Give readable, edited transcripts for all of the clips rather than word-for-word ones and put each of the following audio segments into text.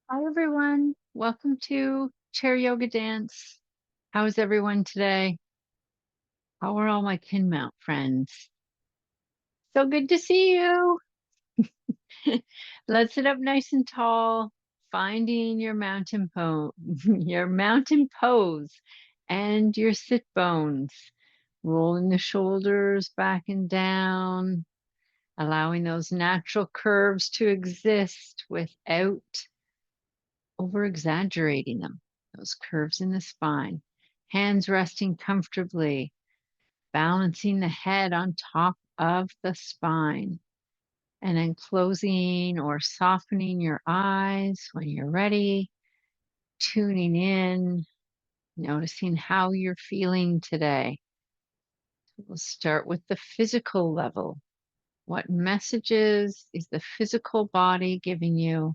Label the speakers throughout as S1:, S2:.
S1: Hi, everyone. Welcome to Chair Yoga Dance. How's everyone today? How are all my Kinmount friends? So good to see you. Let's sit up nice and tall, finding your mountain pose, your mountain pose, and your sit bones. Rolling the shoulders back and down, allowing those natural curves to exist without over exaggerating them, those curves in the spine. Hands resting comfortably, balancing the head on top of the spine, and then closing or softening your eyes when you're ready, tuning in, noticing how you're feeling today. We'll start with the physical level. What messages is the physical body giving you?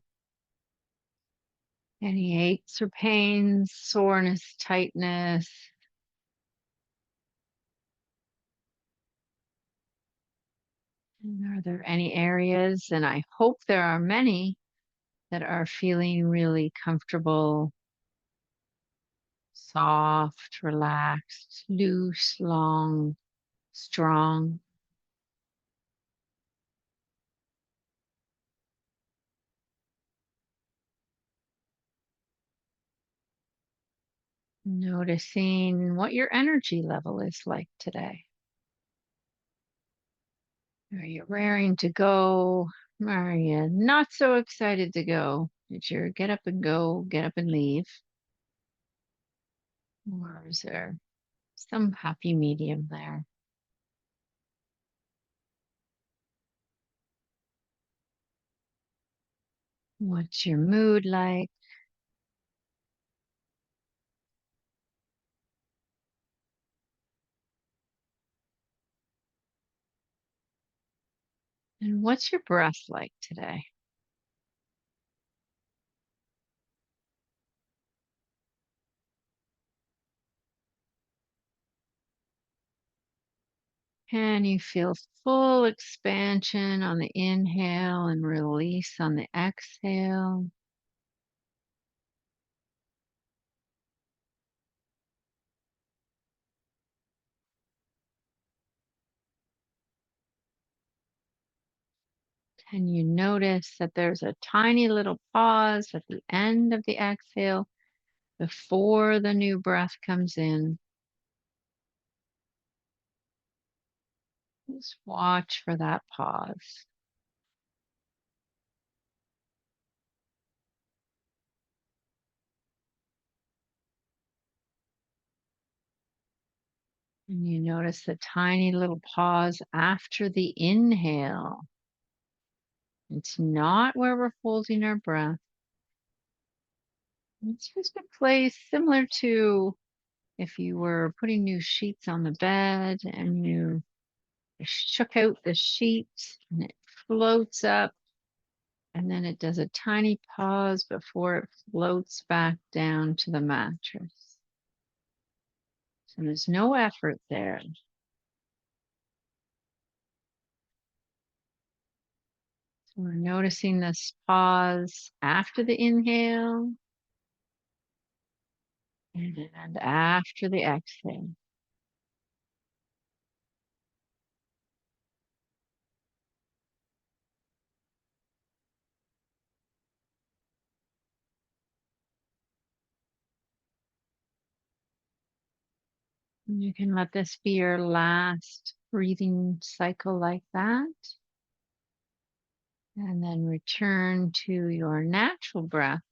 S1: Any aches or pains, soreness, tightness? And are there any areas, and I hope there are many, that are feeling really comfortable, soft, relaxed, loose, long, strong? Noticing what your energy level is like today. Are you raring to go? Are you not so excited to go? Did you get up and go, get up and leave? Or is there some happy medium there? What's your mood like? And what's your breath like today? Can you feel full expansion on the inhale and release on the exhale? Can you notice that there's a tiny little pause at the end of the exhale before the new breath comes in? Just watch for that pause. And you notice the tiny little pause after the inhale. It's not where we're holding our breath. It's just a place similar to if you were putting new sheets on the bed and you shook out the sheet and it floats up and then it does a tiny pause before it floats back down to the mattress. So there's no effort there. So we're noticing this pause after the inhale and after the exhale. And you can let this be your last breathing cycle like that. And then return to your natural breath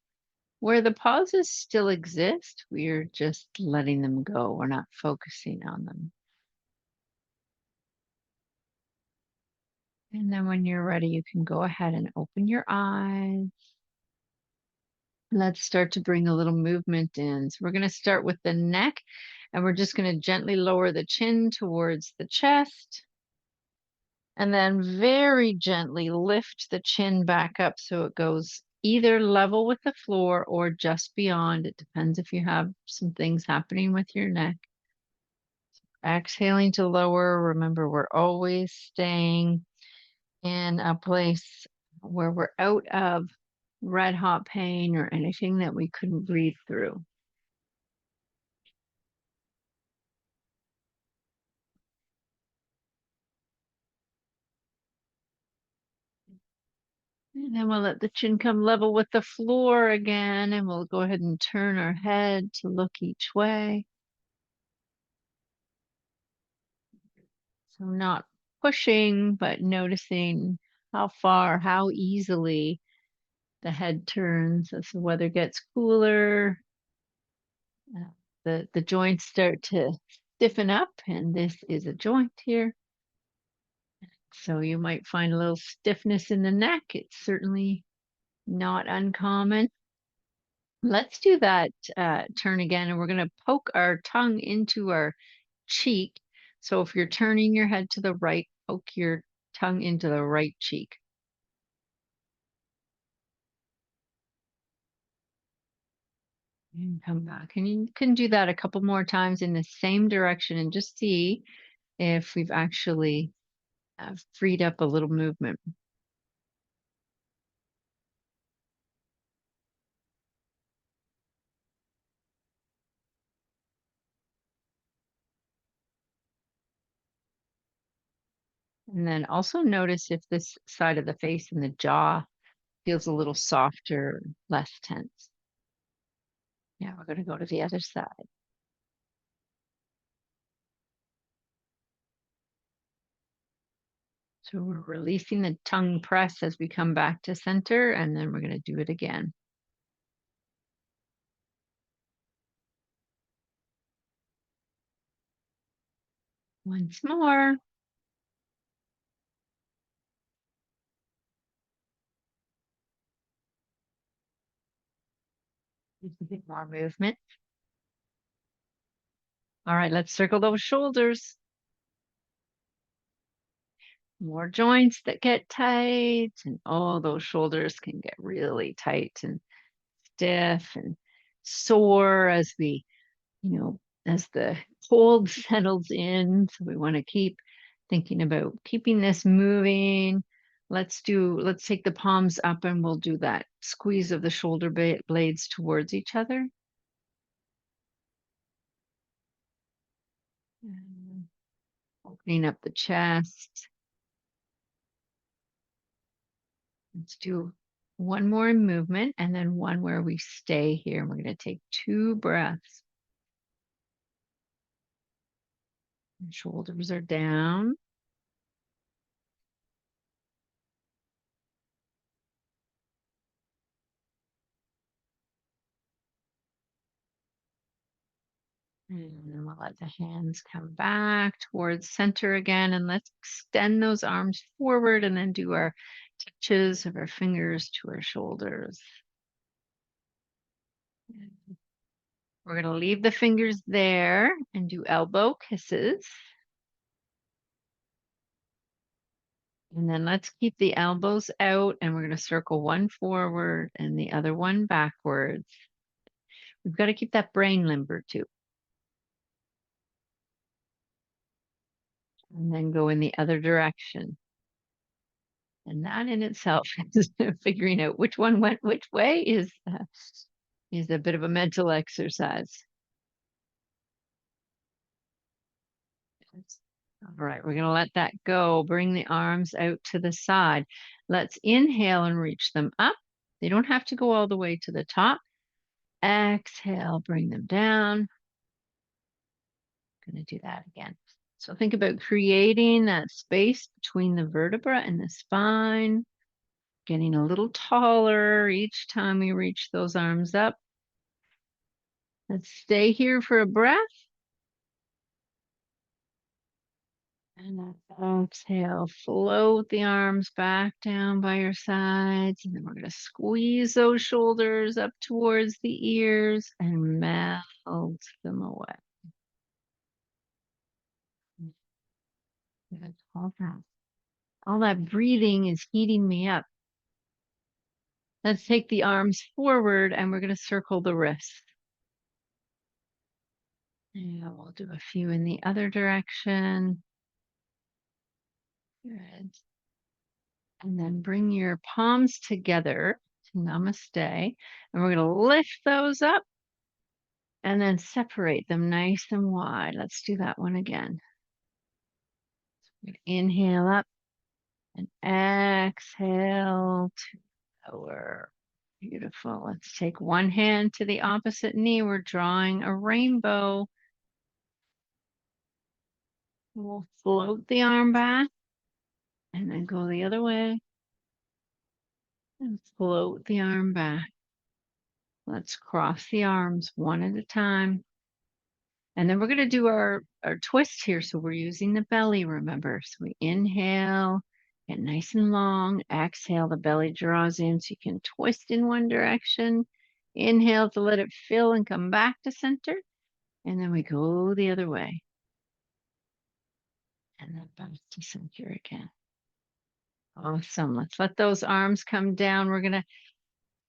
S1: where the pauses still exist. We're just letting them go. We're not focusing on them. And then when you're ready, you can go ahead and open your eyes. Let's start to bring a little movement in. So we're going to start with the neck and we're just going to gently lower the chin towards the chest. And then very gently lift the chin back up so it goes either level with the floor or just beyond. It depends if you have some things happening with your neck. Exhaling to lower. Remember, we're always staying in a place where we're out of red hot pain or anything that we couldn't breathe through. And then we'll let the chin come level with the floor again, and we'll go ahead and turn our head to look each way. So not pushing, but noticing how far, how easily the head turns as the weather gets cooler. uh, the joints start to stiffen up, and this is a joint here. So you might find a little stiffness in the neck. It's certainly not uncommon. Let's do that turn again, and we're going to poke our tongue into our cheek. So if you're turning your head to the right, poke your tongue into the right cheek. And come back. And you can do that a couple more times in the same direction and just see if we've actually freed up a little movement. And then also notice if this side of the face and the jaw feels a little softer, less tense. Yeah, we're going to go to the other side. So we're releasing the tongue press as we come back to center, and then we're going to do it again. Once more. Just a bit more movement. All right, let's circle those shoulders. More joints that get tight, and all those shoulders can get really tight and stiff and sore as we, as the cold settles in. So we want to keep thinking about keeping this moving. Let's take the palms up, and we'll do that squeeze of the shoulder blades towards each other. And opening up the chest. Let's do one more movement and then one where we stay here. We're going to take 2 breaths. And shoulders are down. And then we'll let the hands come back towards center again. And let's extend those arms forward and then do our touches of our fingers to our shoulders. We're going to leave the fingers there and do elbow kisses. And then let's keep the elbows out, and we're going to circle one forward and the other one backwards. We've got to keep that brain limber too. And then go in the other direction. And that in itself is figuring out which one went which way is a bit of a mental exercise. All right, we're going to let that go. Bring the arms out to the side. Let's inhale and reach them up. They don't have to go all the way to the top. Exhale, bring them down. Going to do that again. So think about creating that space between the vertebra and the spine, getting a little taller each time we reach those arms up. Let's stay here for a breath. And exhale, float the arms back down by your sides. And then we're going to squeeze those shoulders up towards the ears and melt them away. Good. All that breathing is heating me up. Let's take the arms forward, and we're going to circle the wrists. And we'll do a few in the other direction. Good. And then bring your palms together Namaste. And we're going to lift those up and then separate them nice and wide. Let's do that one again. So inhale up and exhale to lower. Beautiful. Let's take one hand to the opposite knee. We're drawing a rainbow. We'll float the arm back and then go the other way and float the arm back. Let's cross the arms one at a time. And then we're going to do our twist here. So we're using the belly, remember. So we inhale, get nice and long. Exhale, the belly draws in so you can twist in one direction. Inhale to let it fill and come back to center. And then we go the other way. And then back to center again. Awesome. Let's let those arms come down. We're going to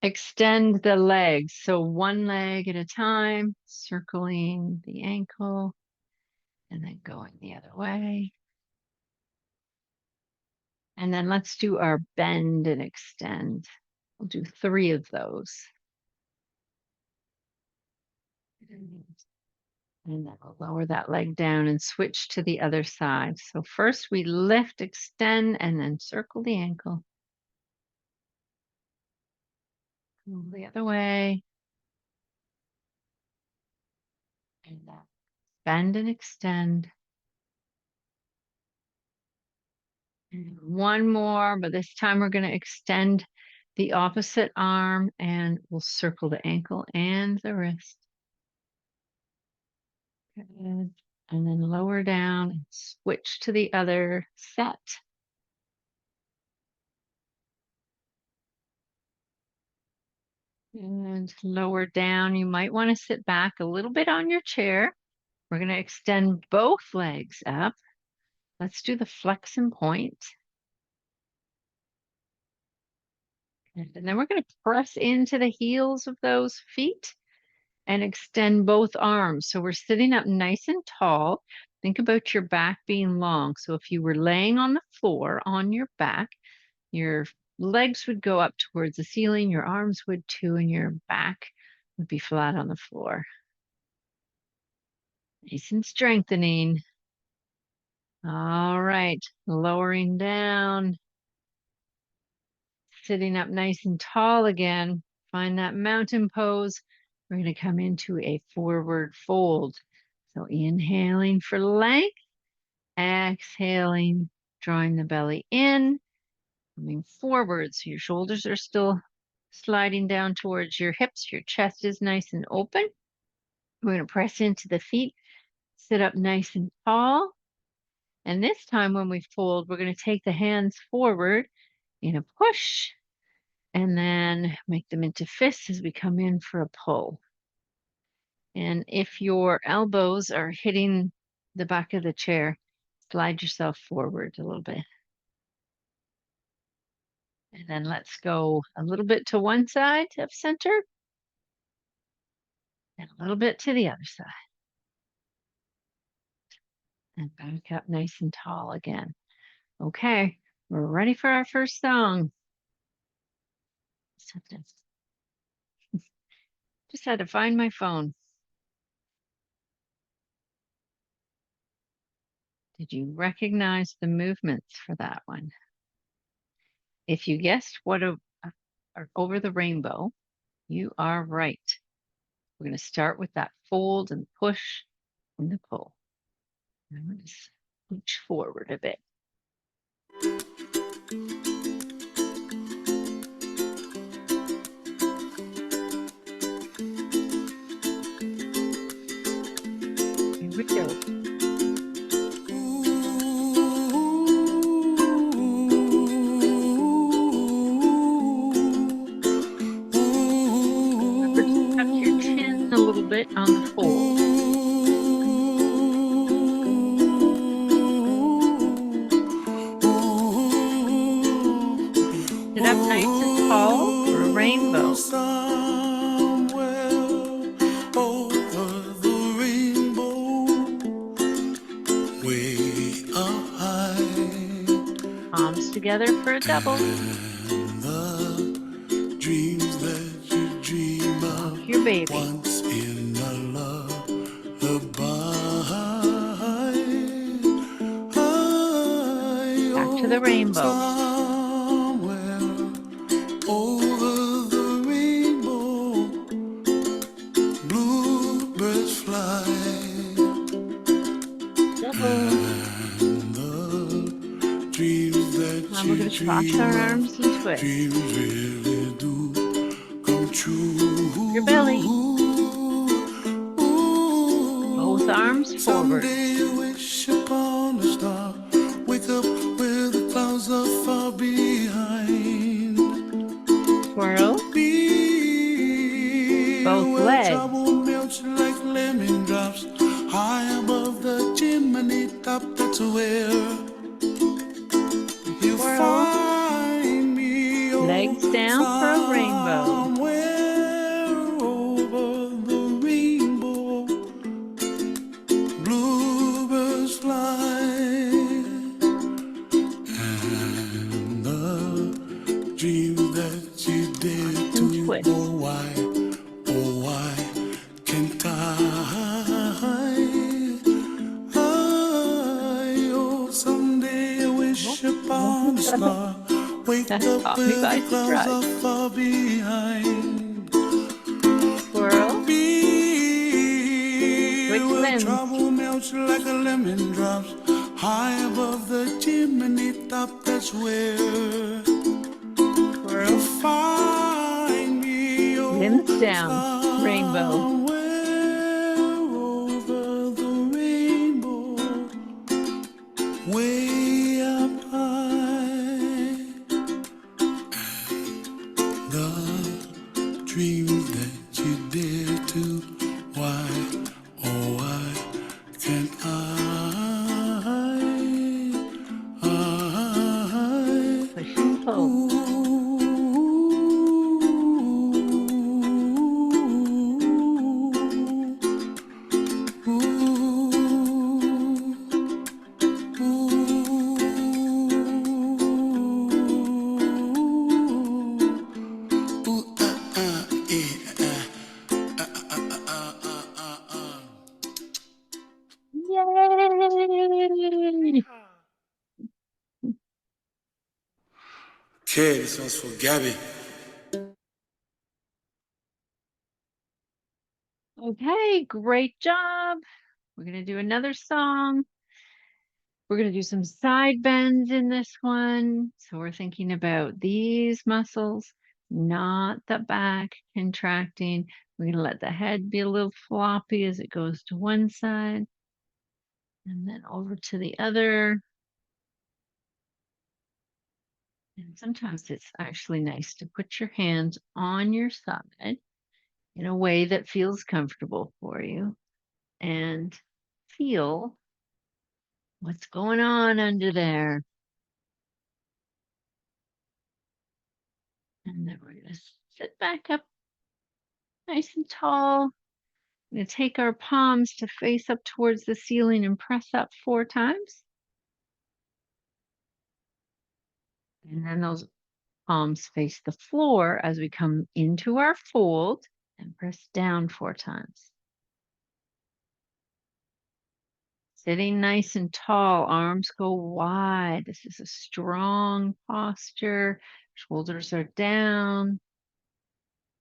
S1: extend the legs. So one leg at a time, circling the ankle and then going the other way. And then let's do our bend and extend. We'll do 3 of those. And then we'll lower that leg down and switch to the other side. So first we lift, extend, and then circle the ankle. Go the other way. And then bend and extend. And one more, but this time we're going to extend the opposite arm and we'll circle the ankle and the wrist. Good. And then lower down and switch to the other set. And lower down. You might want to sit back a little bit on your chair. We're going to extend both legs up. Let's do the flex and point. And then we're going to press into the heels of those feet and extend both arms. So we're sitting up nice and tall. Think about your back being long. So if you were laying on the floor on your back, your legs would go up towards the ceiling, your arms would too, and your back would be flat on the floor. Nice and strengthening. All right, lowering down, sitting up nice and tall again. Find that mountain pose. We're going to come into a forward fold. So inhaling for length, exhaling, drawing the belly in, coming forward. So your shoulders are still sliding down towards your hips. Your chest is nice and open. We're going to press into the feet, sit up nice and tall. And this time when we fold, we're going to take the hands forward in a push and then make them into fists as we come in for a pull. And if your elbows are hitting the back of the chair, slide yourself forward a little bit. And then let's go a little bit to one side of center and a little bit to the other side. And back up nice and tall again. Okay, we're ready for our first song. Just had to find my phone. Did you recognize the movements for that one? If you guessed what are over the rainbow, you are right. We're going to start with that fold and push and the pull. I'm going to scooch forward a bit. Here we go. Remember to tuck your chin a little bit on the fold. Sit up nice and tall for a rainbow. Palms together for a double.
S2: Dream
S1: baby.
S2: Once in a lullaby.
S1: Back to the rainbow.
S2: Somewhere over the rainbow, bluebirds fly. And the dreams that
S1: Now we're going to cross our arms and twist.
S2: dreams really do come true.
S1: Your belly. Both arms forward.
S2: Someday you wish upon a star, wake up where the clouds are far behind.
S1: Twirl.
S2: Be
S1: Both
S2: where
S1: legs.
S2: trouble melts like lemon drops, high above the chimney top. That's where you find me.
S1: Legs down for a rainbow.
S2: Somewhere over the rainbow, bluebirds fly. And the dreams that you dare to,
S1: twist.
S2: oh why can't I? Oh, someday I wish upon a star, wake up where the clouds are far behind.
S1: Twirl.
S2: Be where trouble melts like a lemon drops, high above the chimney top. That's where you find me. Oh,
S1: limbs down. Rainbow.
S2: somewhere over the rainbow, way up high. The dreams that you dare to, why, oh why can't I?
S1: Push and pull. Yay!
S2: Okay, this one's for Gabby.
S1: Okay, great job. We're going to do another song. We're going to do some side bends in this one. So we're thinking about these muscles, not the back contracting. We're going to let the head be a little floppy as it goes to one side and then over to the other. And sometimes it's actually nice to put your hands on your side in a way that feels comfortable for you and feel what's going on under there. And then we're going to sit back up nice and tall. We're going to take our palms to face up towards the ceiling and press up 4 times. And then those palms face the floor as we come into our fold and press down 4 times. Sitting nice and tall, arms go wide. This is a strong posture. Shoulders are down.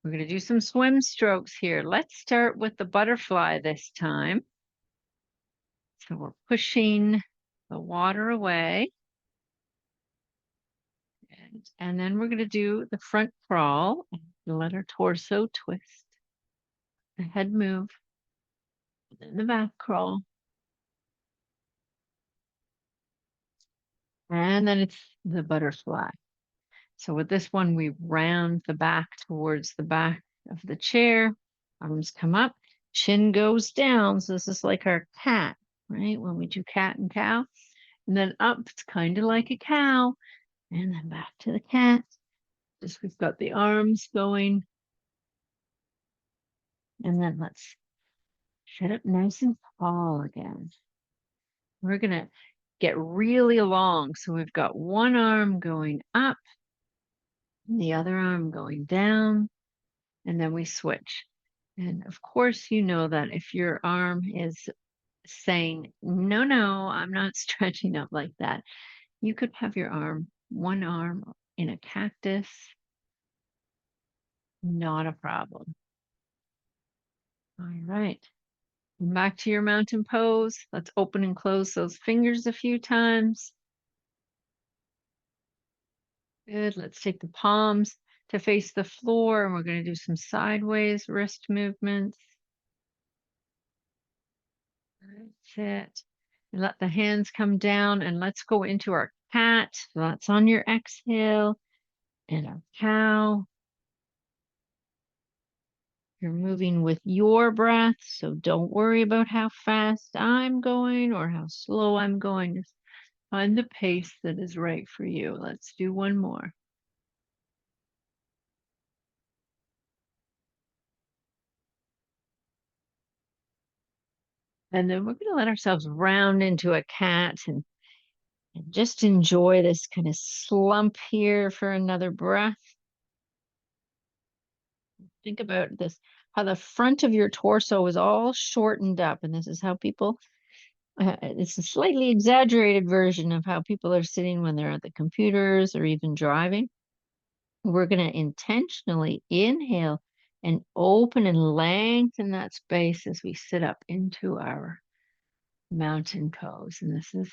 S1: We're going to do some swim strokes here. Let's start with the butterfly this time. So we're pushing the water away. And then we're going to do the front crawl. Let our torso twist. The head move. Then the back crawl. And then it's the butterfly. So with this one, we round the back towards the back of the chair. Arms come up, chin goes down. So this is like our cat, right? When we do cat and cow. And then up, it's kind of like a cow. And then back to the cat. Just we've got the arms going. And then let's sit up nice and tall again. We're going to get really long. So we've got one arm going up, and the other arm going down, and then we switch. And of course, you know that if your arm is saying, no, no, I'm not stretching up like that, you could have your one arm in a cactus, not a problem. All right. Back to your mountain pose. Let's open and close those fingers a few times. Good. Let's take the palms to face the floor, and we're going to do some sideways wrist movements. That's it. And let the hands come down, and let's go into our cat. So that's on your exhale, and our cow. You're moving with your breath, so don't worry about how fast I'm going or how slow I'm going. Just find the pace that is right for you. Let's do one more. And then we're going to let ourselves round into a cat and just enjoy this kind of slump here for another breath. Think about this, how the front of your torso is all shortened up. And this is how people, it's a slightly exaggerated version of how people are sitting when they're at the computers or even driving. We're going to intentionally inhale and open and lengthen that space as we sit up into our mountain pose. And this is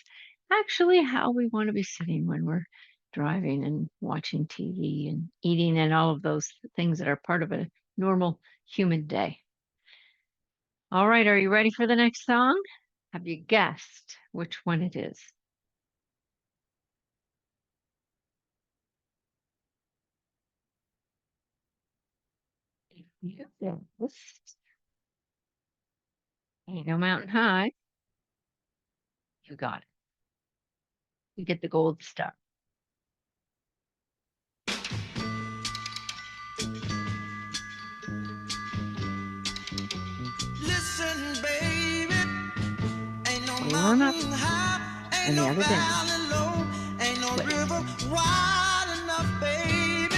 S1: actually how we want to be sitting when we're driving and watching TV and eating and all of those things that are part of a normal human day. All right, are you ready for the next song? Have you guessed which one it is? If you guessed Ain't No Mountain High, you got it. You get the gold star.
S2: Listen, baby, ain't no
S1: Warm up
S2: mountain high, ain't
S1: and the
S2: no
S1: other down.
S2: valley low, ain't no
S1: Twist.
S2: river wide enough, baby.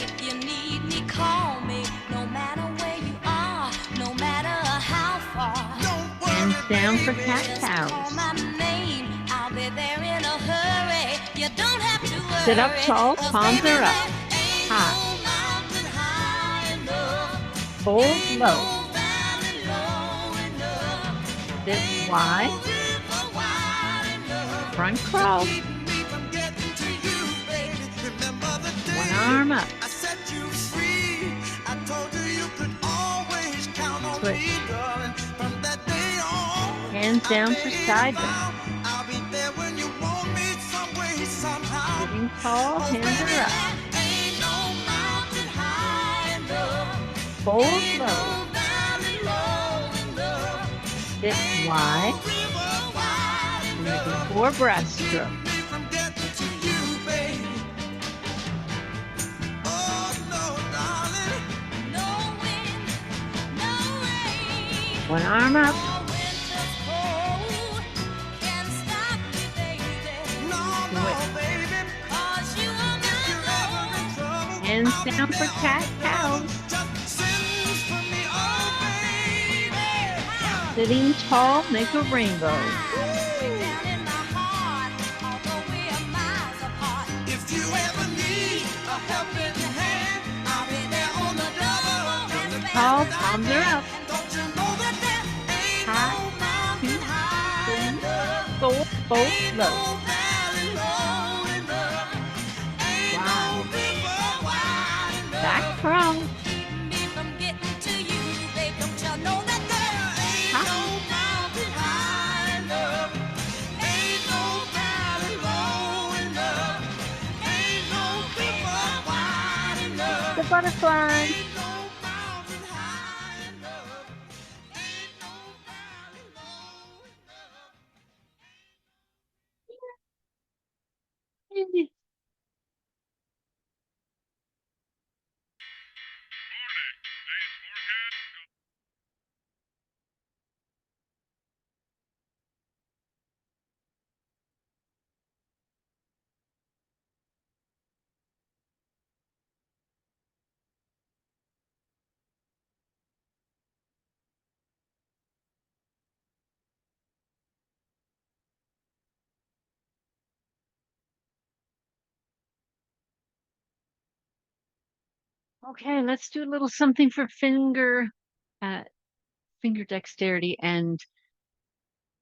S3: If you need me, call me. No matter where you are, no matter how far.
S2: Don't
S1: Hands
S2: worry,
S1: down for
S2: baby.
S1: cat
S3: Just
S1: cows.
S3: call my name. I'll be there in a hurry. You don't have to worry.
S1: Sit up tall,
S3: 'Cause
S1: palms
S3: baby,
S1: are up.
S3: there ain't
S1: High.
S3: no mountain high enough.
S1: Hold
S3: Ain't
S1: low.
S3: no valley low enough.
S1: Sit
S3: Ain't
S1: wide.
S3: no river wide enough.
S1: Front crawl.
S2: Keep me from getting to you, baby. Remember the day
S1: One arm up.
S2: I set you free. I told you you could always count on
S1: Twist.
S2: me, darling. From that day on,
S1: Hands down for side bend.
S2: I'll be there when you want me some way, somehow.
S1: Sitting tall,
S2: Oh,
S1: hands
S2: baby,
S1: are up.
S2: there ain't no mountain high enough.
S1: Fold
S2: Ain't
S1: low.
S2: no valley low enough.
S1: Sit
S2: Ain't
S1: wide.
S2: no river wide
S1: And you do
S2: enough
S1: 4
S2: to
S1: breaststroke.
S2: keep me from getting to you, baby. Oh, no, darling.
S3: No wind, no rain.
S1: One arm up.
S3: All winter's cold can stop me, baby.
S2: No,
S1: Twist.
S2: baby.
S3: 'Cause you are
S2: If you're ever
S3: my
S2: in
S3: love.
S2: trouble,
S1: Hands
S2: I'll be
S1: down for
S2: there on
S1: cat
S2: the double.
S1: cows.
S2: Just send for me, oh, baby.
S1: Sitting tall, make a rainbow.
S3: Way down in my heart, although we are miles apart.
S2: If you ever need a helping hand, I'll be there on the double.
S1: Tall, palms are up.
S2: Don't you know that there ain't
S1: High,
S2: no mountain
S1: 2,
S2: high
S1: 3,
S2: enough?
S1: 4, fold
S2: Ain't
S1: low.
S2: no valley low enough. Ain't no
S1: Wide.
S2: river wide
S1: Back
S2: enough.
S1: crawl.
S3: Keep me from getting to you, babe. Don't you know that there
S2: Ain't
S1: High.
S2: no mountain high enough. Ain't no valley low enough. Ain't no river wide enough.
S1: The butterfly.
S2: Ain't no mountain high enough. Ain't no valley low enough.
S1: Okay, let's do a little something for finger dexterity and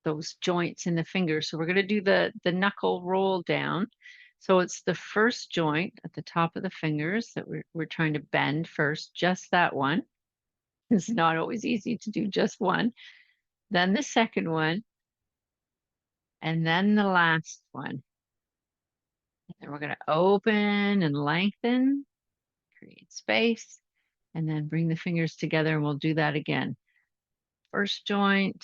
S1: those joints in the fingers. So we're going to do the knuckle roll down. So it's the first joint at the top of the fingers that we're trying to bend first, just that one. It's not always easy to do just one. Then the second one, and then the last one. And we're going to open and lengthen, create space, and then bring the fingers together, and we'll do that again. First joint,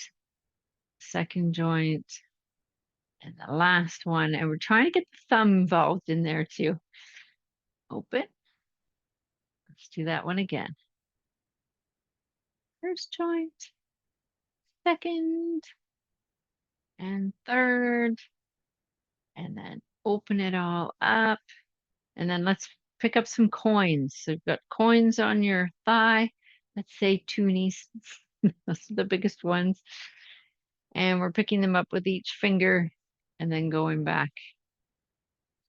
S1: second joint, and the last one. And we're trying to get the thumb involved in there too. Open. Let's do that one again. First joint, second, and third, and then open it all up. And then let's pick up some coins. So you've got coins on your thigh. Let's say toonies. Those are the biggest ones. And we're picking them up with each finger and then going back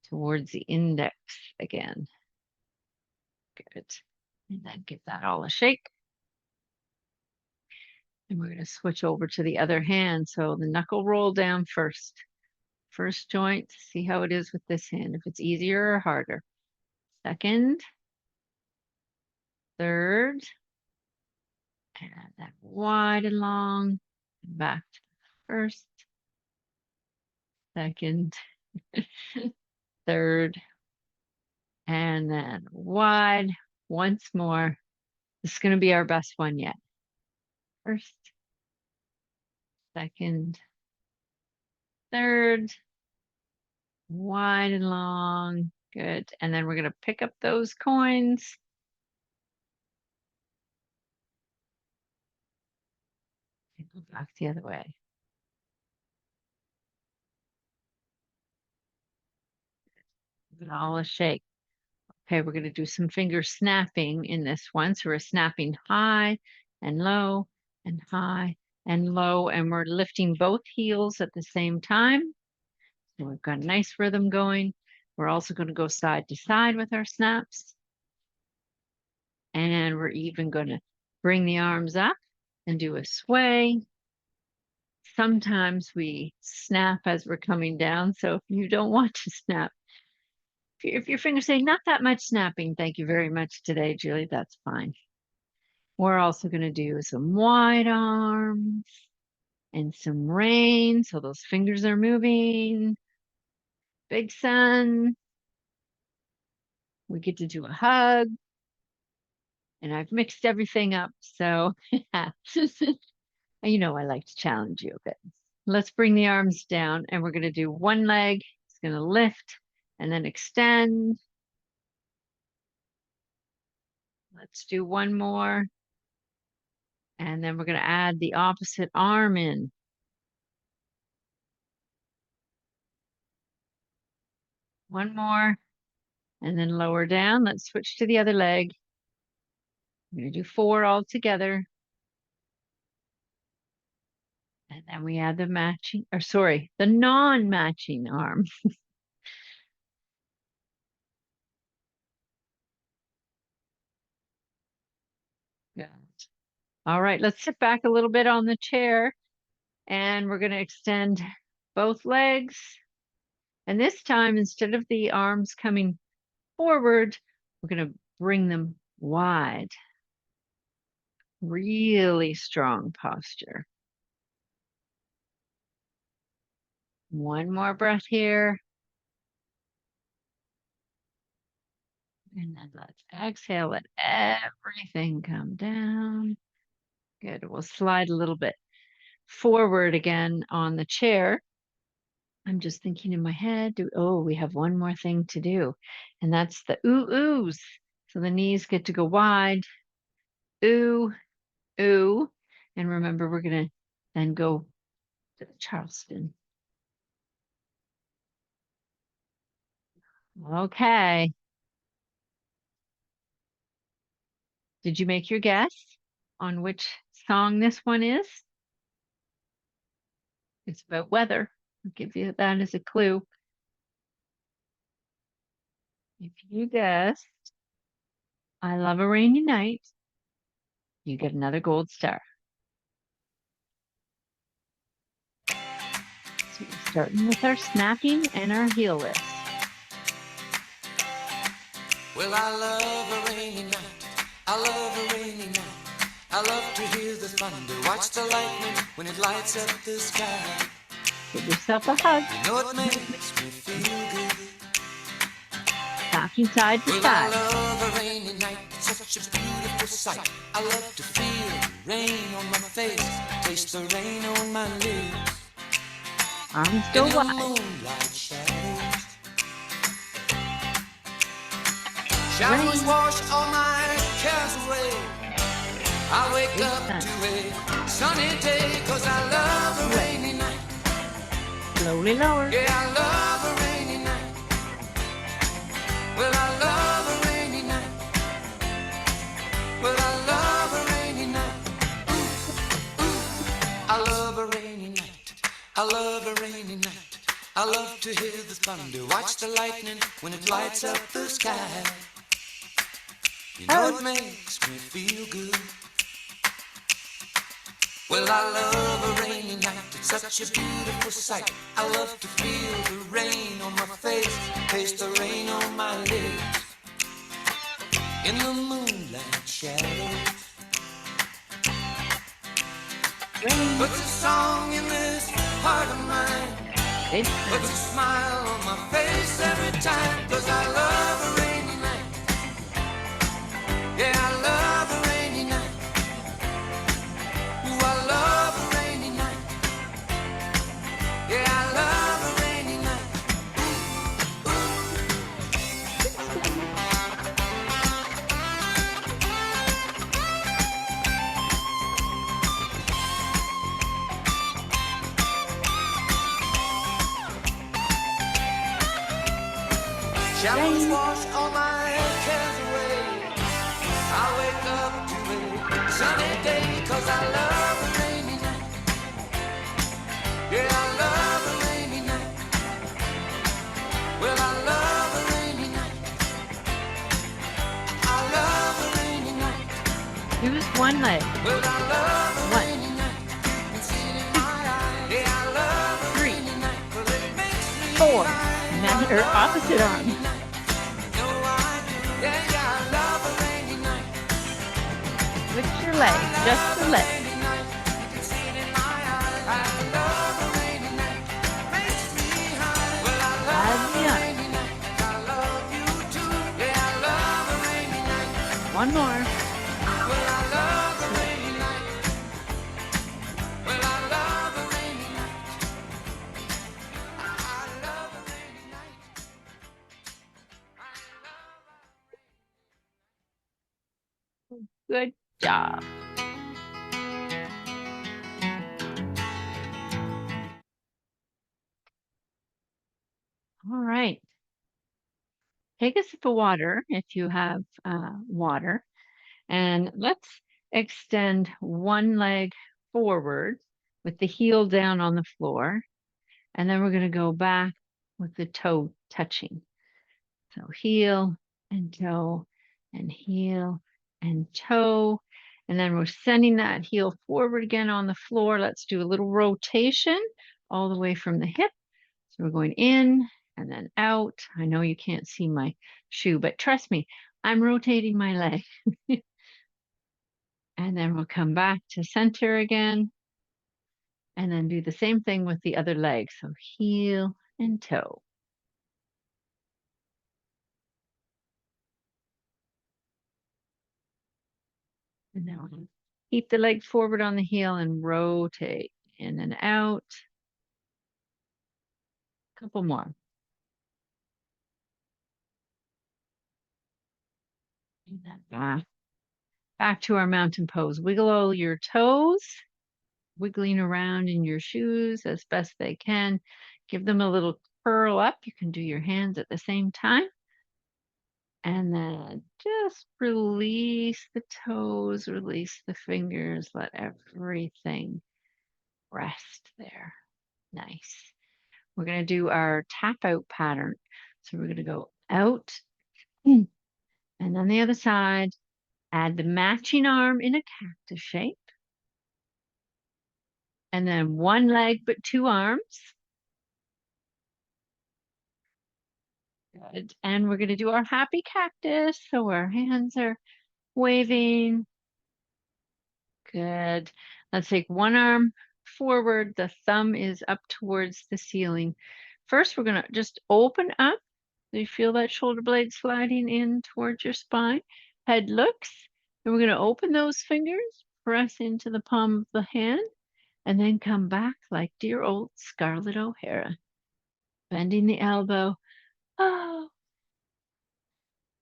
S1: towards the index again. Good. And then give that all a shake. And we're going to switch over to the other hand. So the knuckle roll down first. First joint, see how it is with this hand, if it's easier or harder. Second, third, and then wide and long, and back to the first, second, third, and then wide once more. This is going to be our best one yet. First, second, third, wide and long. Good. And then we're going to pick up those coins. And go back the other way. Give it all a shake. Okay, we're going to do some finger snapping in this one. So we're snapping high and low and high and low, and we're lifting both heels at the same time. So we've got a nice rhythm going. We're also going to go side to side with our snaps. And we're even going to bring the arms up and do a sway. Sometimes we snap as we're coming down. So if you don't want to snap, if your fingers say not that much snapping, thank you very much today, Julie, that's fine. We're also going to do some wide arms and some rain. So those fingers are moving. Big sun. We get to do a hug. And I've mixed everything up. So, you know, I like to challenge you a bit. Let's bring the arms down and we're going to do one leg. It's going to lift and then extend. Let's do one more. And then we're going to add the opposite arm in. One more. And then lower down. Let's switch to the other leg. I'm going to do 4 all together. And then we add the matching, or sorry, the non-matching arm. Good. All right, let's sit back a little bit on the chair and we're going to extend both legs. And this time, instead of the arms coming forward, we're going to bring them wide. Really strong posture. One more breath here. And then let's exhale, let everything come down. Good. We'll slide a little bit forward again on the chair. I'm just thinking in my head, oh, we have one more thing to do. And that's the ooh-oohs. So the knees get to go wide. Ooh, ooh. And remember, we're going to then go to the Charleston. Okay. Did you make your guess on which song this one is? It's about weather. I'll give you that as a clue. If you guessed I love a rainy night. You get another gold star. So we're starting with our snapping and our heel lifts.
S2: Well, I love a rainy night. I love a rainy night. I love to hear the thunder, watch the lightning when it lights up the sky.
S1: Give yourself a hug.
S2: You know it makes me feel good.
S1: Rocking side to
S2: Well,
S1: side.
S2: I love a rainy night. It's such a beautiful sight. I love to feel the rain on my face, taste the rain on my lips.
S1: Arms go
S2: in the
S1: wide.
S2: moonlight shadows. Shadows wash all my cares away. I wake up to a sunny day, 'cause I love a rainy night.
S1: Slowly lower.
S2: Yeah, I love a rainy night. Well, I love a rainy night. Well, I love a rainy night. Ooh, ooh. I love a rainy night. I love a rainy night. I love to hear the thunder, watch the lightning when it lights up the sky. You know it makes me feel good. Well, I love a rainy night. It's such a beautiful sight. I love to feel the rain on my face, taste the rain on my lips. In the moonlight shadows. Puts a song in this heart of mine. Puts a smile on my face every time, 'cause I love a rainy night. Yeah, I love a rainy night. Ooh, I love a rainy night. Yeah, I love a rainy night. Shadows wash all my cares away. I wake up to a sunny day, 'cause I love a rainy night. Yeah, I love a rainy night. Well, I love a rainy night. I love a rainy night.
S1: Use one leg.
S2: Well, I love a rainy night. You can see it in my eyes. Yeah, I love a rainy night. 'Cause it makes me
S1: 4. And then her opposite arm. Switch your leg, just the leg. One more. Good job. All right. Take a sip of water if you have water, and let's extend one leg forward with the heel down on the floor, and then we're going to go back with the toe touching. So heel and toe and heel and toe, and then we're sending that heel forward again on the floor. Let's do a little rotation all the way from the hip. So we're going in and then out. I know you can't see my shoe, but trust me, I'm rotating my leg. And then we'll come back to center again. And then do the same thing with the other leg. So heel and toe. And then we'll keep the leg forward on the heel and rotate in and out. A couple more. And then back to our mountain pose. Wiggle all your toes, wiggling around in your shoes as best they can. Give them a little curl up. You can do your hands at the same time. And then just release the toes, release the fingers, let everything rest there. Nice. We're going to do our tap out pattern. So we're going to go out, And then the other side, add the matching arm in a cactus shape. And then one leg, but two arms. Good. And we're going to do our happy cactus. So our hands are waving. Good. Let's take one arm forward. The thumb is up towards the ceiling. First, we're going to just open up. Do you feel that shoulder blade sliding in towards your spine? Head looks. And we're going to open those fingers, press into the palm of the hand, and then come back like dear old Scarlett O'Hara. Bending the elbow. Oh.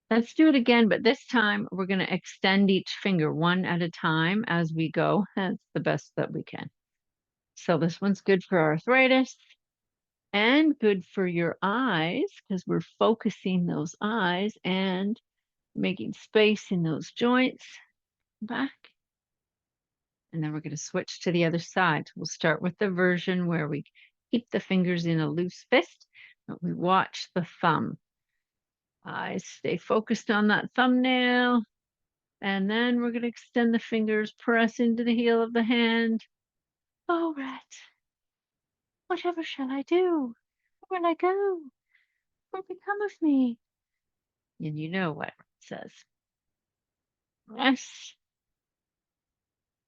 S1: Let's do it again, but this time we're going to extend each finger one at a time as we go. That's the best that we can. So this one's good for arthritis and good for your eyes because we're focusing those eyes and making space in those joints. Back. And then we're going to switch to the other side. We'll start with the version where we keep the fingers in a loose fist, but we watch the thumb. Eyes stay focused on that thumbnail. And then we're going to extend the fingers, press into the heel of the hand. Oh, Rat, whatever shall I do? Where will I go? What will become of me? And you know what it says. Rest.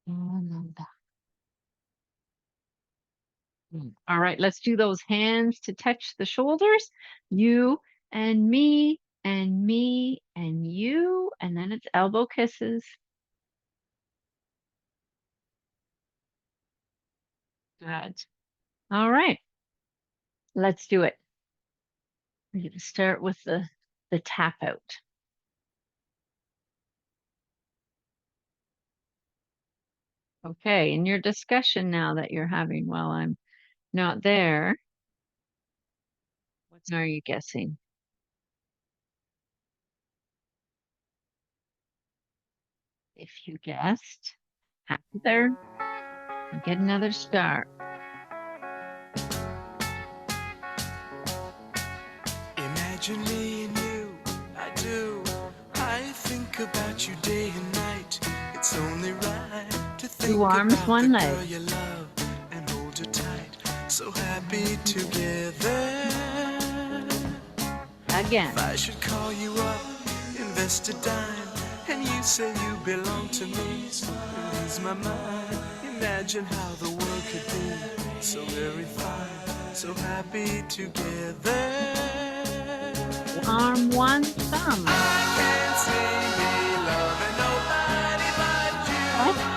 S1: And then back. All right, let's do those hands to touch the shoulders. You and me and me and you. And then it's elbow kisses. Good. All right, let's do it. We're going to start with the tap out. Okay, in your discussion now that you're having while I'm not there, what are you guessing? If you guessed, happy there, get another star.
S2: Imagine me and you, I do. I think about you day and night. It's only right to think
S1: Two arms,
S2: about
S1: one
S2: the
S1: leg.
S2: girl you love and hold her tight. So happy together.
S1: Again.
S2: If I should call you up, invest a dime, and you say you belong to me, it lose my mind. Imagine how the world could be so very fine, so happy together.
S1: Arm, one thumb.
S2: I can't see me loving nobody but you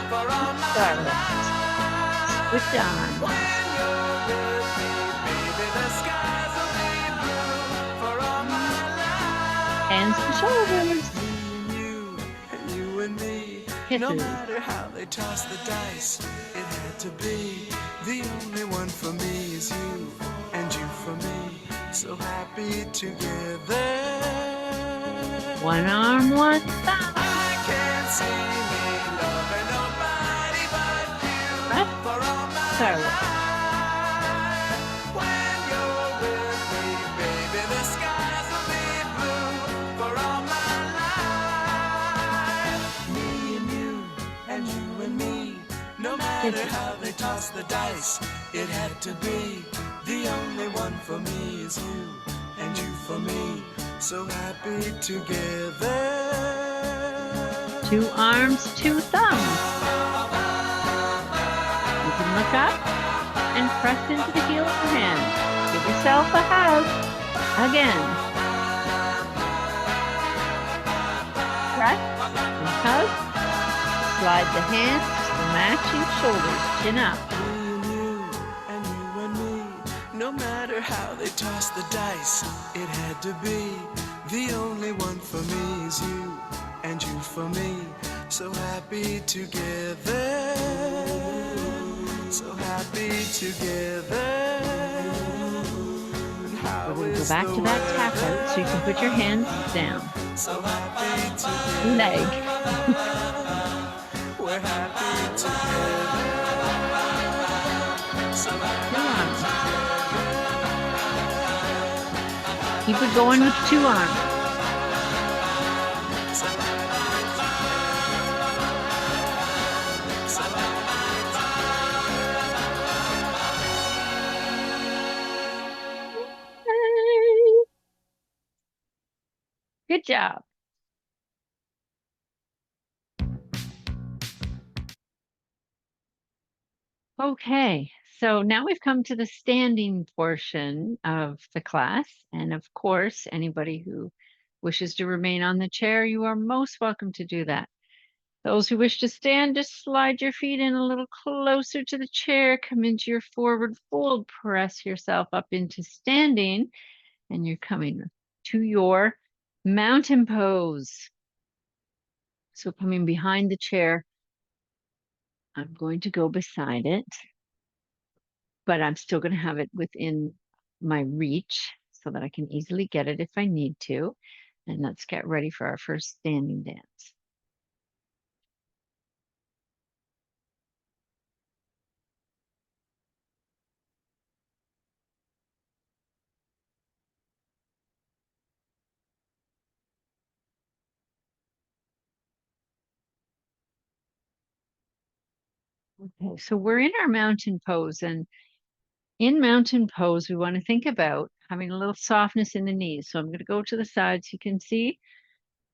S2: for all my life.
S1: Switch arms.
S2: When you're with me, baby, the skies will be blue for all my life.
S1: Hands to shoulders.
S2: And you and me, no
S1: Kisses.
S2: matter how they toss the dice, it had to be. The only one for me is you, and you for me, so happy together.
S1: One arm, one thumb.
S2: I can't see me loving nobody but you
S1: Right.
S2: for all my
S1: Sorry.
S2: life. When you're with me, baby, the skies will be blue for all my life. Me and me, no matter how they toss the dice, it had to be. The only one for me is you, and you for me, so happy together.
S1: Two arms, two thumbs. You can look up and press into the heel of your hand. Give yourself a hug. Again. Press and hug. Slide the hands to the matching shoulders, chin up.
S2: And you and me, no matter how they toss the dice, it had to be. The only one for me is you, and you for me, so happy together. So happy together. And how
S1: We're going to go
S2: is
S1: back
S2: the
S1: to that tap
S2: weather?
S1: out so you can put your hands down.
S2: So happy together.
S1: Leg.
S2: We're happy together. So happy.
S1: Two arms. Keep it going with two arms. Good job. Okay, so now we've come to the standing portion of the class. And of course, anybody who wishes to remain on the chair, you are most welcome to do that. Those who wish to stand, just slide your feet in a little closer to the chair, come into your forward fold, press yourself up into standing, and you're coming to your mountain pose. So coming behind the chair, I'm going to go beside it, but I'm still going to have it within my reach so that I can easily get it if I need to. And let's get ready for our first standing dance. Okay, so we're in our mountain pose, and in mountain pose, we want to think about having a little softness in the knees. So I'm going to go to the side so you can see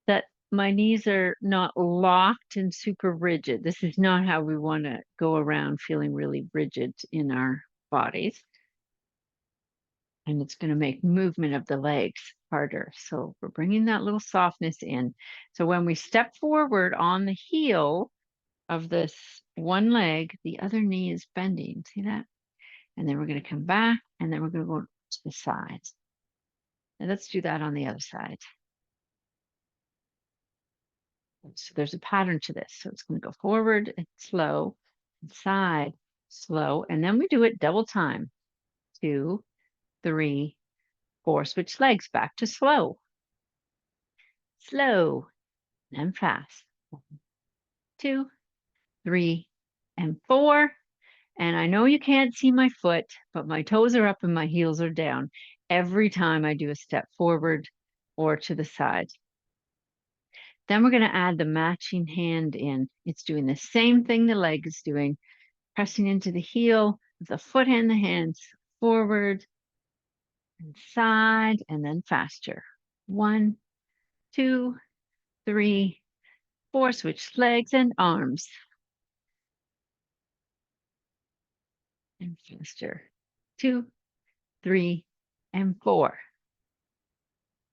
S1: that my knees are not locked and super rigid. This is not how we want to go around feeling really rigid in our bodies. And it's going to make movement of the legs harder. So we're bringing that little softness in. So when we step forward on the heel of this one leg, the other knee is bending. See that? And then we're going to come back, and then we're going to go to the sides. And let's do that on the other side. So there's a pattern to this. So it's going to go forward and slow, and side, slow, and then we do it double time. 2, 3, 4. Switch legs back to slow. Slow, and fast. 1, 2, 3, and 4. And I know you can't see my foot, but my toes are up and my heels are down every time I do a step forward or to the side. Then we're going to add the matching hand in. It's doing the same thing the leg is doing, pressing into the heel, the foot and the hands forward and side, and then faster. 1, 2, 3, 4. Switch legs and arms. And faster. 2, 3, and 4.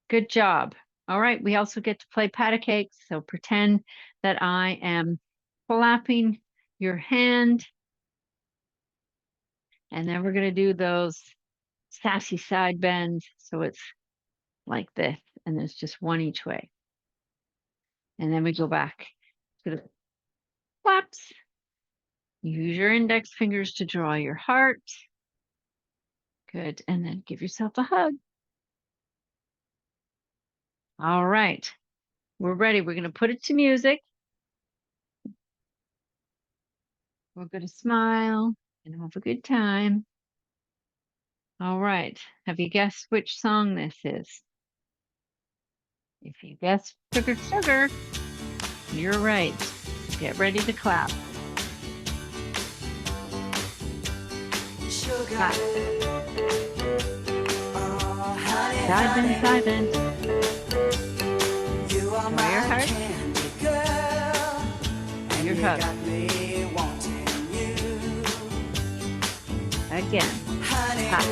S1: Good job. All right, we also get to play pat a cake. So pretend that I am clapping your hand. And then we're going to do those sassy side bends. So it's like this, and there's just one each way. And then we go back to the claps. Use your index fingers to draw your heart. Good. And then give yourself a hug. All right. We're ready. We're going to put it to music. We're going to smile and have a good time. All right. Have you guessed which song this is? If you guessed Sugar Sugar, you're right. Get ready to clap.
S2: Sugar.
S1: Side bend, side bend.
S2: You are
S1: Enjoy
S2: my
S1: your heart.
S2: candy girl, and
S1: Your
S2: you
S1: hug.
S2: got me wanting you.
S1: Again.
S2: Honey,
S1: Hot.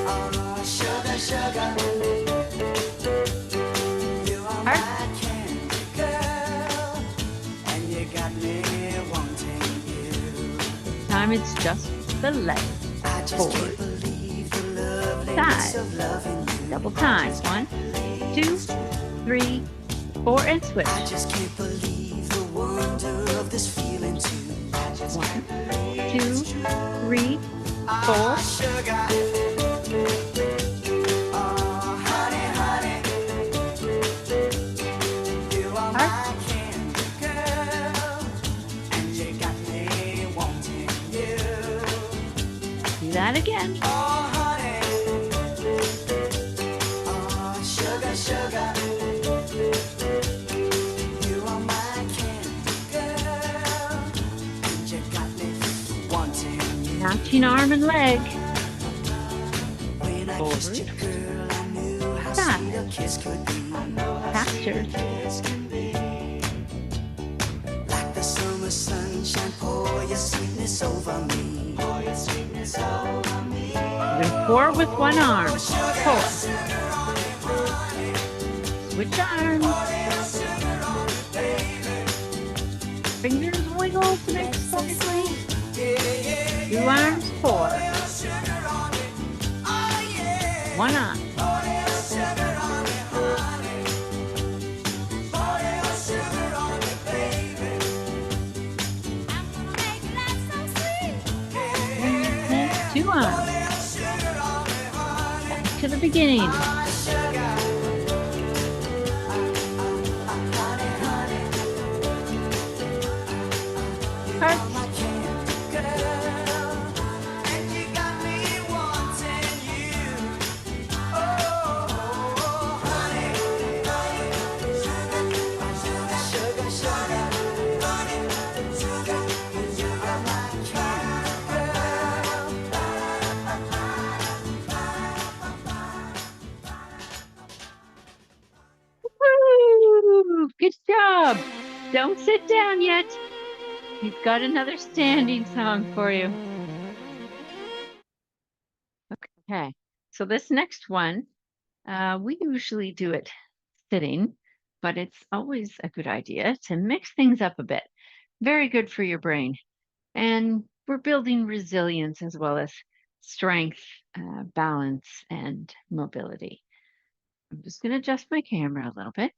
S2: oh, sugar, sugar. You are
S1: Heart.
S2: my candy girl, and you got me wanting you.
S1: Time it's just the leg.
S2: I just
S1: Forward.
S2: can't believe the loveliness
S1: Side.
S2: of loving you.
S1: Double time. 1, 2, 3, 4, and switch.
S2: I just can't believe the wonder of this feeling too.
S1: 1, 2, 3, 4.
S2: Ah, sugar. Oh, honey, honey. You are my candy girl, and you got me wanting you.
S1: Do that again.
S2: Oh, honey. Oh, sugar, sugar. You are my candy girl, and you got me wanting you.
S1: Matching arm and leg.
S2: When I kissed you,
S1: Forward.
S2: girl, I knew how
S1: Side.
S2: sweet your kiss could be.
S1: Faster.
S2: Like the summer sunshine, pour your sweetness over me. Pour your sweetness over me.
S1: And 4 with one arm. 4. Switch arms. Fingers wiggle to make slightly. 2 arms, 4. 1 arm. And 2 arms. Back to the beginning. Hearts. Woo! Good job. Don't sit down yet. He's got another standing song for you. Okay, so this next one, we usually do it sitting, but it's always a good idea to mix things up a bit. Very good for your brain. And we're building resilience as well as strength, balance, and mobility. I'm just going to adjust my camera a little bit.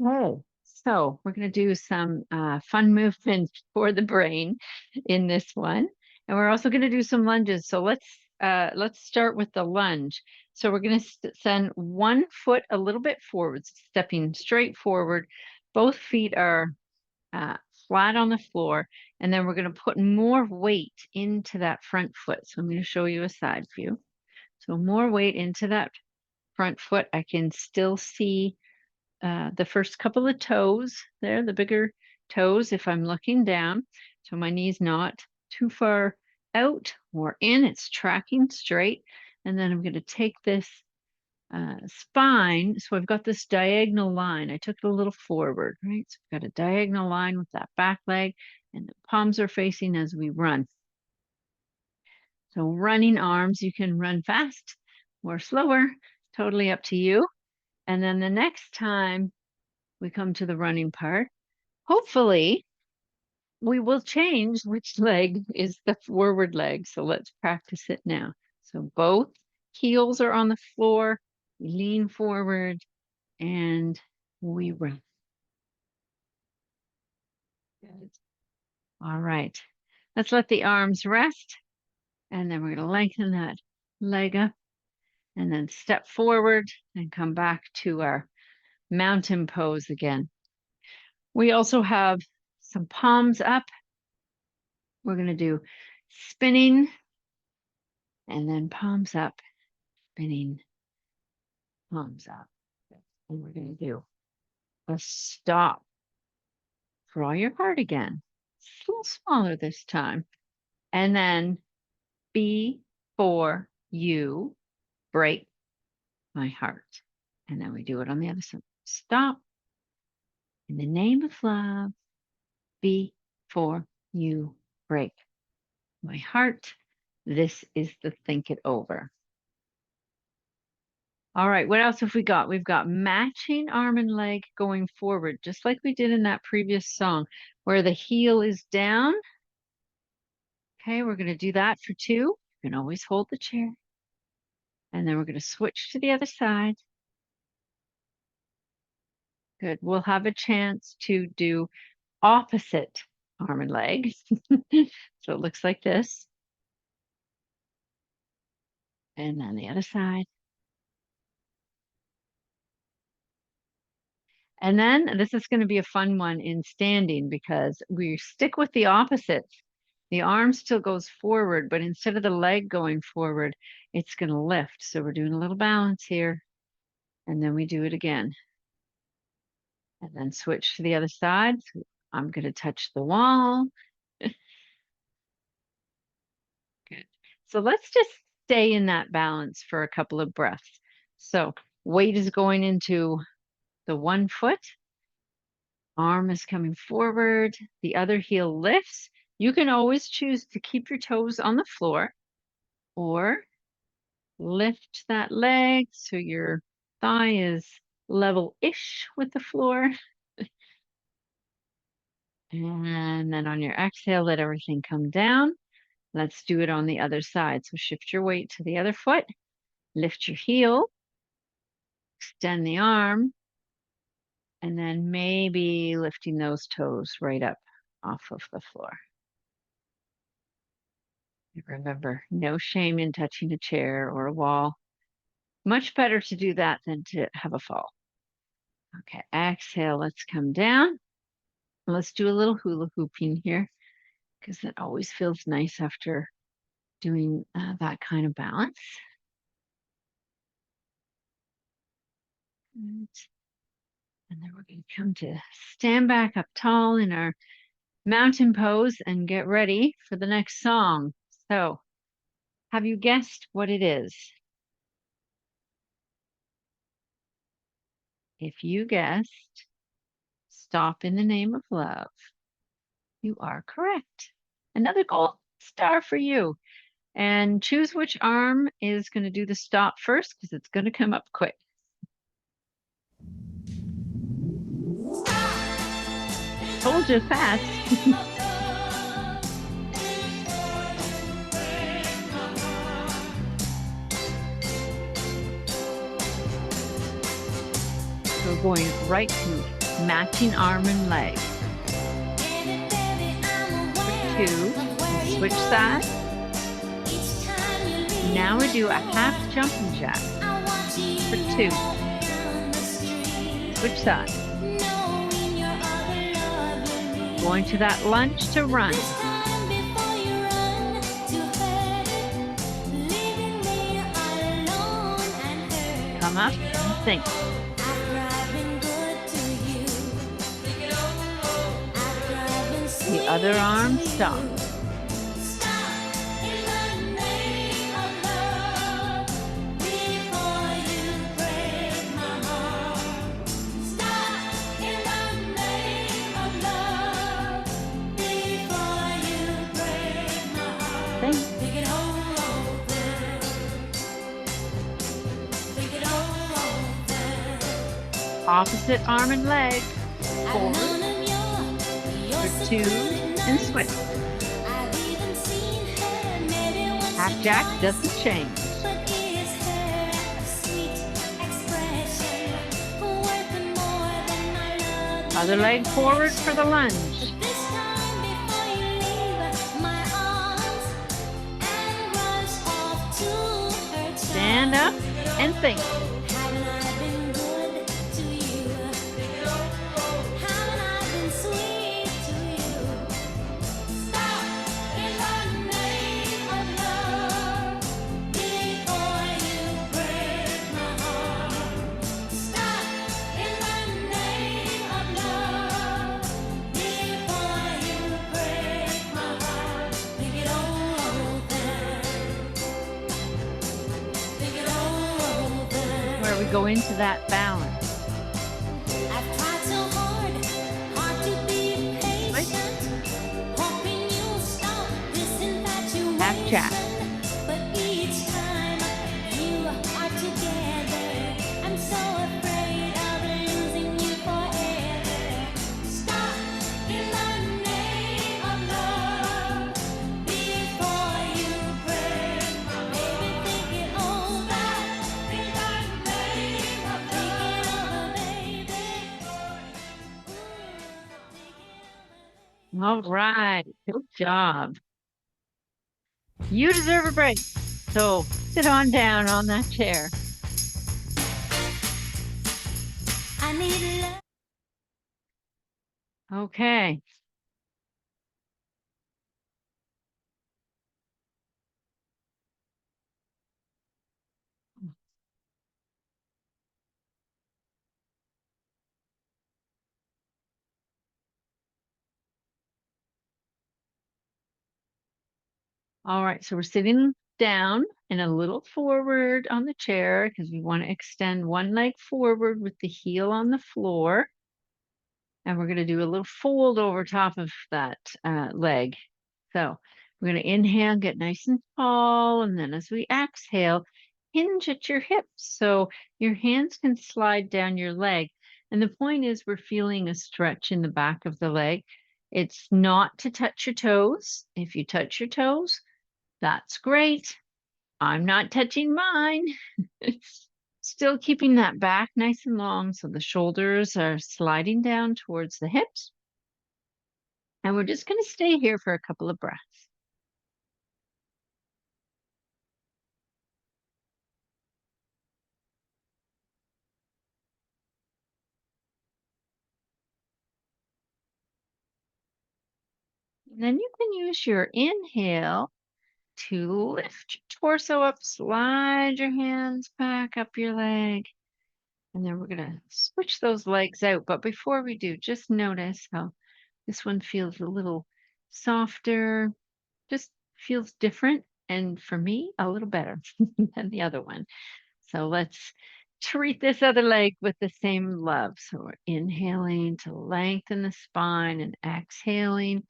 S1: Okay, so we're going to do some fun movements for the brain in this one, and we're also going to do some lunges. So let's start with the lunge. So we're going to send one foot a little bit forward, stepping straight forward. Both feet are flat on the floor, and then we're going to put more weight into that front foot. So I'm going to show you a side view. So more weight into that front foot. I can still see the first couple of toes there, the bigger toes, if I'm looking down. So my knee's not too far out or in, it's tracking straight. And then I'm going to take this spine. So I've got this diagonal line. I took it a little forward, right? So I've got a diagonal line with that back leg, and the palms are facing as we run. So running arms, you can run fast or slower, totally up to you. And then the next time we come to the running part, hopefully we will change which leg is the forward leg. So let's practice it now. So both heels are on the floor, we lean forward, and we run. Good. All right, let's let the arms rest, and then we're going to lengthen that leg up, and then step forward and come back to our mountain pose again. We also have some palms up. We're going to do spinning and then palms up, spinning, palms up. And we're going to do a stop. Draw your heart again. It's a little smaller this time. And then before you break my heart. And then we do it on the other side. Stop. In the name of love, before you break my heart. This is the think it over. All right, what else have we got? We've got matching arm and leg going forward, just like we did in that previous song, where the heel is down. Okay, we're going to do that for 2. You can always hold the chair. And then we're going to switch to the other side. Good. We'll have a chance to do opposite arm and leg. So it looks like this. And then the other side. And then this is going to be a fun one in standing because we stick with the opposites. The arm still goes forward, but instead of the leg going forward, it's going to lift. So we're doing a little balance here. And then we do it again. And then switch to the other side. So I'm going to touch the wall. Good. So let's just stay in that balance for a couple of breaths. So weight is going into the one foot. Arm is coming forward. The other heel lifts. You can always choose to keep your toes on the floor or lift that leg so your thigh is level-ish with the floor. And then on your exhale, let everything come down. Let's do it on the other side. So shift your weight to the other foot, lift your heel, extend the arm, and then maybe lifting those toes right up off of the floor. Remember, no shame in touching a chair or a wall. Much better to do that than to have a fall. Okay, exhale, let's come down. Let's do a little hula hooping here because that always feels nice after doing that kind of balance. Good. And then we're going to come to stand back up tall in our mountain pose and get ready for the next song. So, have you guessed what it is? If you guessed, Stop in the Name of Love, you are correct. Another gold star for you. And choose which arm is going to do the stop first because it's going to come up quick. Told you fast. We're going right to matching arm and leg. For 2, switch sides. Now we do a half jumping jack. For 2, switch sides. Going to that lunge to run. Come up and think. The other arm, stop. Opposite arm and leg. Forward. For 2, and switch. Half jack doesn't change. Other leg forward for the lunge. Stand up and think. Go into that balance.
S3: I've tried so hard to be patient, hoping you'll stop this infatuation.
S1: Half jack.
S3: But each time you are together, I'm so afraid of losing you forever. Stop in the name of love before you break my heart. Baby, think it over.
S1: All right, good job. You deserve a break. So sit on down on that chair.
S3: I need love.
S1: Okay. All right, so we're sitting down and a little forward on the chair because we want to extend one leg forward with the heel on the floor. And we're going to do a little fold over top of that leg. So we're going to inhale, get nice and tall. And then as we exhale, hinge at your hips. So your hands can slide down your leg. And the point is we're feeling a stretch in the back of the leg. It's not to touch your toes. If you touch your toes, that's great. I'm not touching mine. Still keeping that back nice and long so the shoulders are sliding down towards the hips. And we're just going to stay here for a couple of breaths. And then you can use your inhale to lift your torso up, slide your hands back up your leg. And then we're going to switch those legs out. But before we do, just notice how this one feels a little softer, just feels different. And for me, a little better than the other one. So let's treat this other leg with the same love. So we're inhaling to lengthen the spine and exhaling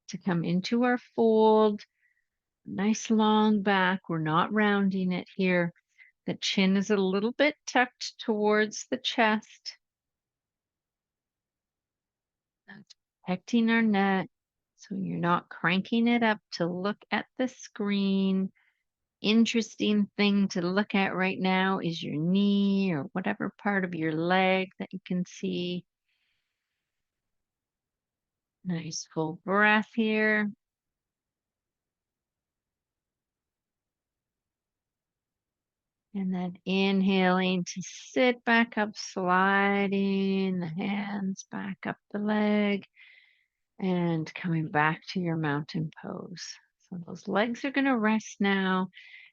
S1: to come into our fold. Nice long back. We're not rounding it here. The chin is a little bit tucked towards the chest. That's protecting our neck. So you're not cranking it up to look at the screen. Interesting thing to look at right now is your knee or whatever part of your leg that you can see. Nice full breath here. And then inhaling to sit back up, sliding the hands back up the leg and coming back to your mountain pose. So those legs are going to rest now.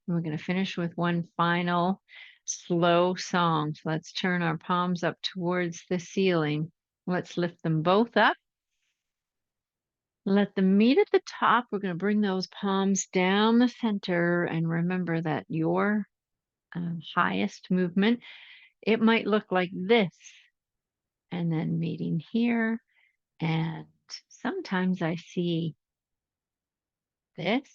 S1: And we're going to finish with one final slow song. So let's turn our palms up towards the ceiling. Let's lift them both up. Let them meet at the top. We're going to bring those palms down the center and remember that your highest movement, it might look like this and then meeting here. And sometimes I see this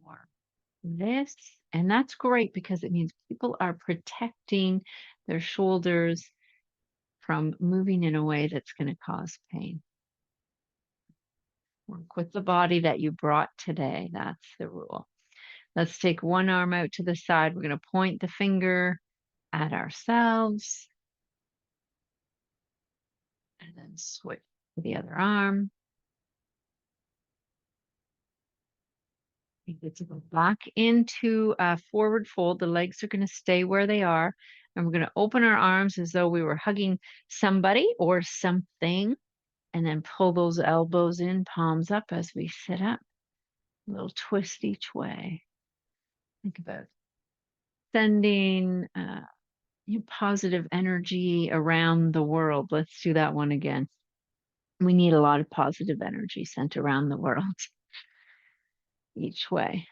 S1: or this. And that's great because it means people are protecting their shoulders from moving in a way that's going to cause pain. Work with the body that you brought today. That's the rule. Let's take one arm out to the side. We're going to point the finger at ourselves and then switch to the other arm. We get to go back into a forward fold. The legs are going to stay where they are. And we're going to open our arms as though we were hugging somebody or something. And then pull those elbows in, palms up as we sit up. A little twist each way. Think about sending positive energy around the world. Let's do that one again. We need a lot of positive energy sent around the world each way.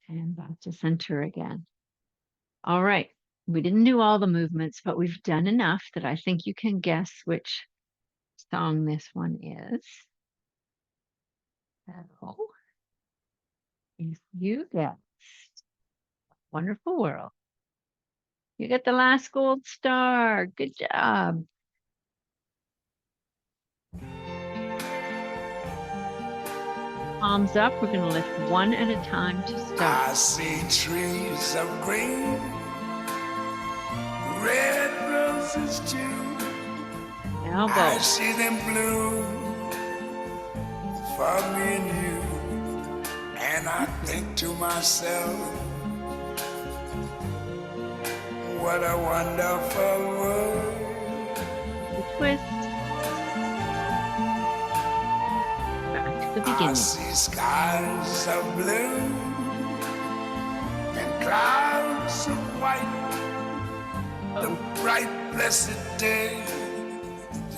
S1: And back to center again. All right. We didn't do all the movements, but we've done enough that I think you can guess which song this one is. So, if you guessed Wonderful World, you get the last gold star. Good job. Palms up. We're going to lift one at a time to start.
S2: I see trees of green, red roses too. I
S1: Elbow.
S2: see them bloom for me and you. And I think to myself, What a wonderful world.
S1: The twist. Back to the
S2: I
S1: beginning.
S2: see skies of blue and clouds of white. The bright, blessed day,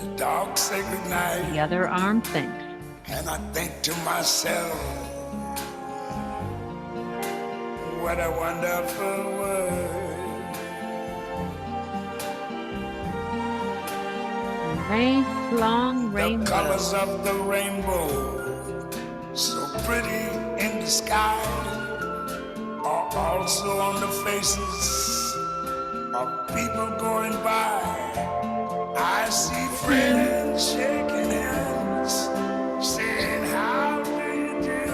S2: the dark, sacred
S1: The
S2: night.
S1: other arm thinks.
S2: And I think to myself, what a wonderful world.
S1: Nice long
S2: The
S1: rainbow.
S2: colors of the rainbow, so pretty in the sky, are also on the faces of people going by. I see friends shaking hands, saying, how do you do?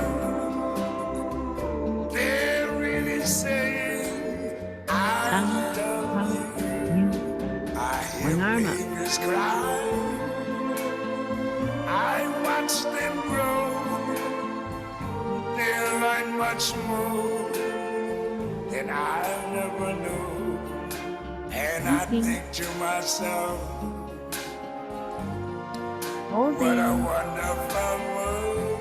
S2: They're really saying, I love you. I hear
S1: One arm up.
S2: babies cry. I watch them grow. They learn much more than I never knew. And I think to myself, what a
S1: Holding.
S2: wonderful world.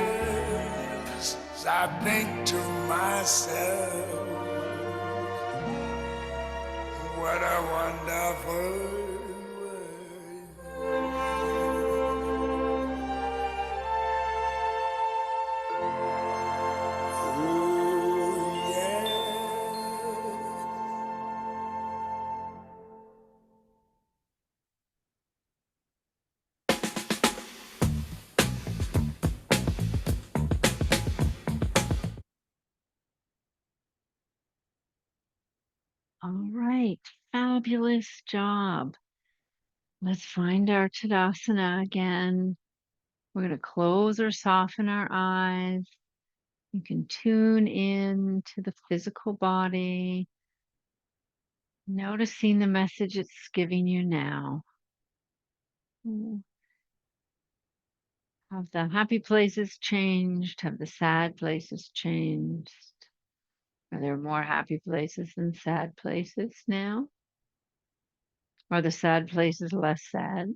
S2: Yes, I think to myself, what a wonderful world. Oh, yeah.
S1: All right. Fabulous job. Let's find our Tadasana again. We're going to close or soften our eyes. You can tune in to the physical body, noticing the message it's giving you now. Have the happy places changed? Have the sad places changed? Are there more happy places than sad places now? Are the sad places less sad?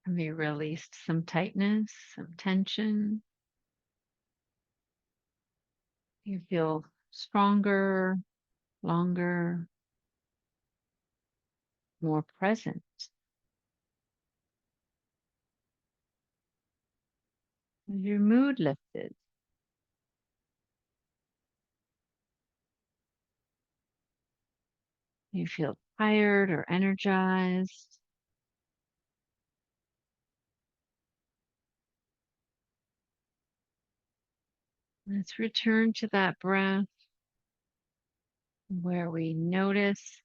S1: Have you released some tightness, some tension? You feel stronger, longer, more present. Is your mood lifted? You feel tired or energized? Let's return to that breath where we notice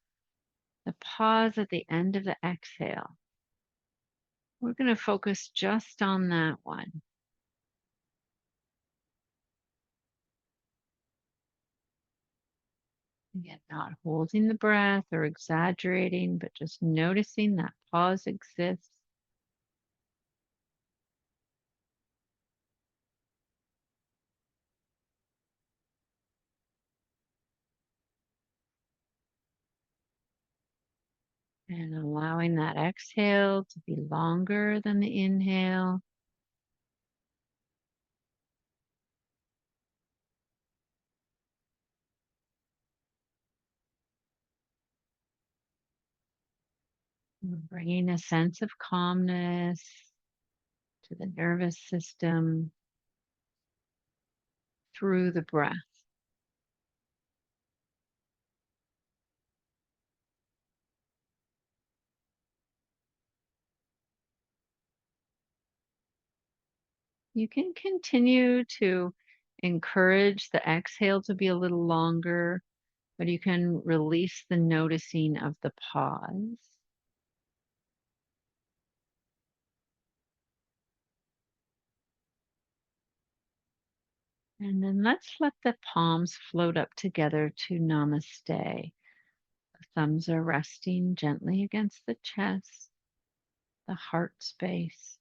S1: the pause at the end of the exhale. We're going to focus just on that one. Again, not holding the breath or exaggerating, but just noticing that pause exists. And allowing that exhale to be longer than the inhale. We're bringing a sense of calmness to the nervous system through the breath. You can continue to encourage the exhale to be a little longer, but you can release the noticing of the pause. And then let's let the palms float up together to Namaste. The thumbs are resting gently against the chest, the heart space.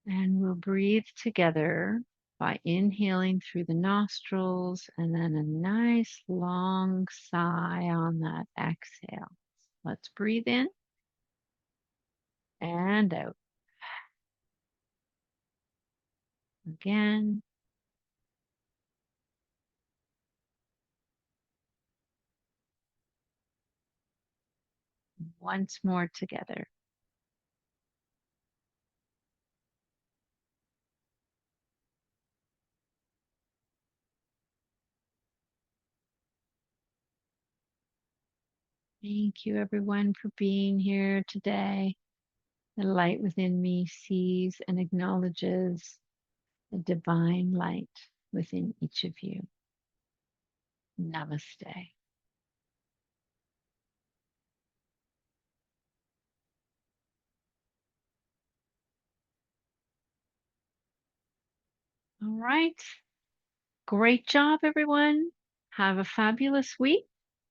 S1: And we'll breathe together by inhaling through the nostrils and then a nice long sigh on that exhale. Let's breathe in and out. Again. Once more together. Thank you, everyone, for being here today. The light within me sees and acknowledges the divine light within each of you. Namaste. All right. Great job, everyone. Have a fabulous week,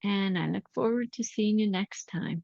S1: and I look forward to seeing you next time.